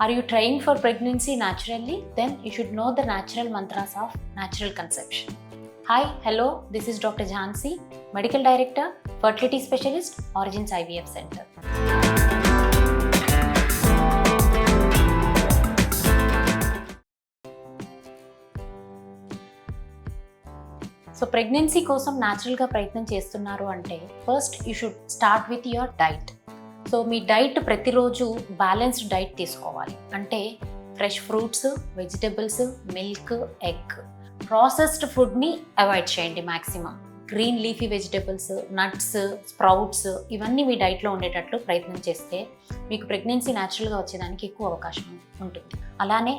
Are you trying for pregnancy naturally? Then you should know the natural mantras of natural conception. Hi, hello, this is Dr. Jhansi, Medical Director, Fertility Specialist, Origins IVF Center. So pregnancy కోసం న్యాచురల్గా ప్రయత్నం చేస్తున్నారు అంటే first you should start with your diet. So me diet ప్రతిరోజు balanced diet తీసుకోవాలి. అంటే fresh fruits, vegetables, milk, egg. Processed ఫుడ్ని avoid చేయండి maximum. Green leafy vegetables, nuts, sprouts ఇవన్నీ మీ డైట్లో ఉండేటట్లు ప్రయత్నం చేస్తే మీకు ప్రెగ్నెన్సీ న్యాచురల్గా వచ్చేదానికి ఎక్కువ అవకాశం ఉంటుంది. అలానే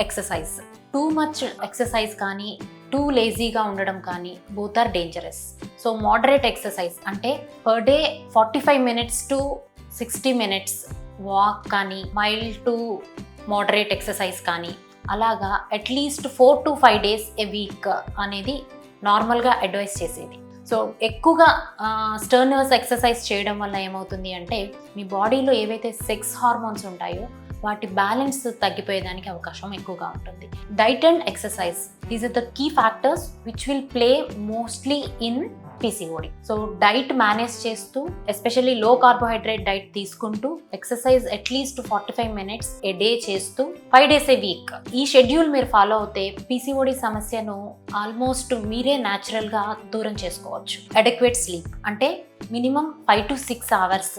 ఎక్సర్సైజ్. టూ మచ్ ఎక్సర్సైజ్ కానీ టూ లేజీగా ఉండడం కానీ both are dangerous. So moderate exercise అంటే per day 45 minutes to 60 minutes walk కానీ మైల్డ్ టు మోడరేట్ ఎక్సర్సైజ్ కానీ అలాగా at least 4 to 5 days a week అనేది నార్మల్గా అడ్వైస్ చేసేది. సో ఎక్కువగా స్టర్నర్స్ ఎక్సర్సైజ్ చేయడం వల్ల ఏమవుతుంది అంటే మీ బాడీలో ఏవైతే సెక్స్ హార్మోన్స్ ఉంటాయో వాటి బ్యాలెన్స్ తగ్గిపోయేదానికి అవకాశం ఎక్కువగా ఉంటుంది. Diet and exercise these are the key factors which will play mostly in PCOD. So diet manage చేస్తూ ఎస్పెషల్లీ లో కార్బోహైడ్రేట్ డైట్ తీసుకుంటూ exercise at least 45 minutes a day చేస్తూ 5 days a week ఈ schedule మీరు follow అవుతే PCOD సమస్యను almost మీరే న్యాచురల్గా దూరం చేసుకోవచ్చు. అడెక్వేట్ స్లీప్ అంటే minimum 5 to 6 hours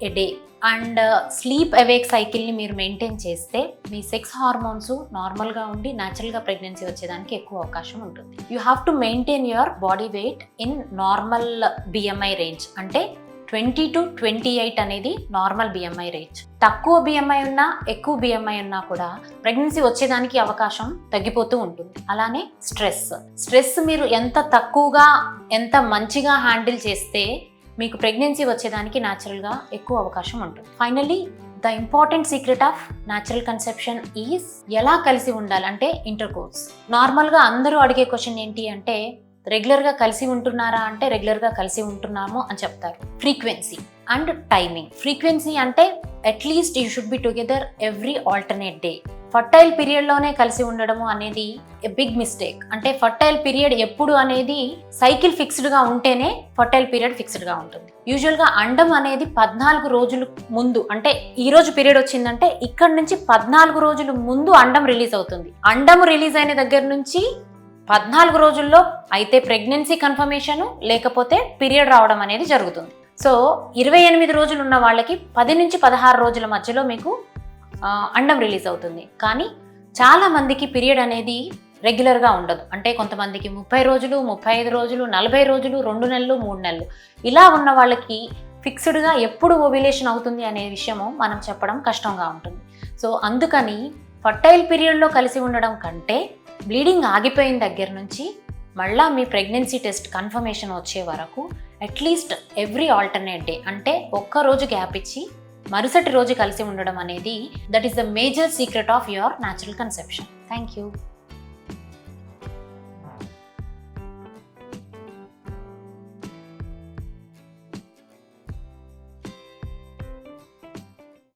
a day and sleep awake సైకిల్ని మీరు మెయింటైన్ చేస్తే మీ సెక్స్ హార్మోన్స్ నార్మల్గా ఉండి న్యాచురల్గా ప్రెగ్నెన్సీ వచ్చేదానికి ఎక్కువ అవకాశం ఉంటుంది. You have to maintain your body weight in normal BMI range. అంటే 20 to 28 అనేది నార్మల్ BMI రేంజ్. తక్కువ BMI ఉన్నా ఎక్కువ BMI ఉన్నా కూడా ప్రెగ్నెన్సీ వచ్చేదానికి అవకాశం తగ్గిపోతూ ఉంటుంది. అలానే స్ట్రెస్ మీరు ఎంత తక్కువగా ఎంత మంచిగా హ్యాండిల్ చేస్తే మీకు ప్రెగ్నెన్సీ వచ్చేదానికి న్యాచురల్గా ఎక్కువ అవకాశం ఉంటుంది. Finally the important secret of natural conception is ఎలా కలిసి ఉండాలంటే ఇంటర్కోర్స్. నార్మల్గా అందరూ అడిగే క్వశ్చన్ ఏంటి అంటే రెగ్యులర్గా కలిసి ఉంటున్నారా అంటే రెగ్యులర్గా కలిసి ఉంటున్నాము అని చెప్తారు. Frequency and timing. ఫ్రీక్వెన్సీ అంటే at least you should be together every alternate day. Fertile పీరియడ్లోనే కలిసి ఉండడము అనేది బిగ్ మిస్టేక్. అంటే ఫర్టైల్ పీరియడ్ ఎప్పుడు అనేది సైకిల్ ఫిక్స్డ్గా ఉంటేనే ఫర్టైల్ పీరియడ్ ఫిక్స్డ్గా ఉంటుంది. యూజువల్గా అండం అనేది 14 రోజులు ముందు, అంటే ఈ రోజు పీరియడ్ వచ్చిందంటే ఇక్కడ నుంచి 14 రోజులు ముందు అండం రిలీజ్ అవుతుంది. అండం రిలీజ్ అయిన దగ్గర నుంచి 14 రోజుల్లో అయితే ప్రెగ్నెన్సీ కన్ఫర్మేషన్ లేకపోతే పీరియడ్ రావడం అనేది జరుగుతుంది. సో 28 రోజులు ఉన్న వాళ్ళకి 10 నుంచి 16 రోజుల మధ్యలో మీకు అండం రిలీజ్ అవుతుంది. కానీ చాలా మందికి పీరియడ్ అనేది రెగ్యులర్గా ఉండదు. అంటే కొంతమందికి 30 రోజులు, 35 రోజులు, 40 రోజులు, 2 నెలలు, 3 నెలలు ఇలా ఉన్న వాళ్ళకి ఫిక్స్డ్గా ఎప్పుడు ఓవ్యులేషన్ అవుతుంది అనే విషయము మనం చెప్పడం కష్టంగా ఉంటుంది. సో అందుకని ఫర్టైల్ పీరియడ్లో కలిసి ఉండడం కంటే బ్లీడింగ్ ఆగిపోయిన దగ్గర నుంచి మళ్ళీ మీ ప్రెగ్నెన్సీ టెస్ట్ కన్ఫర్మేషన్ వచ్చే వరకు అట్లీస్ట్ ఎవ్రీ ఆల్టర్నేట్ డే అంటే ఒక్క రోజు గ్యాప్ ఇచ్చి మరుసటి రోజు కలిసి ఉండడం అనేది that is the major secret of your natural conception. Thank you.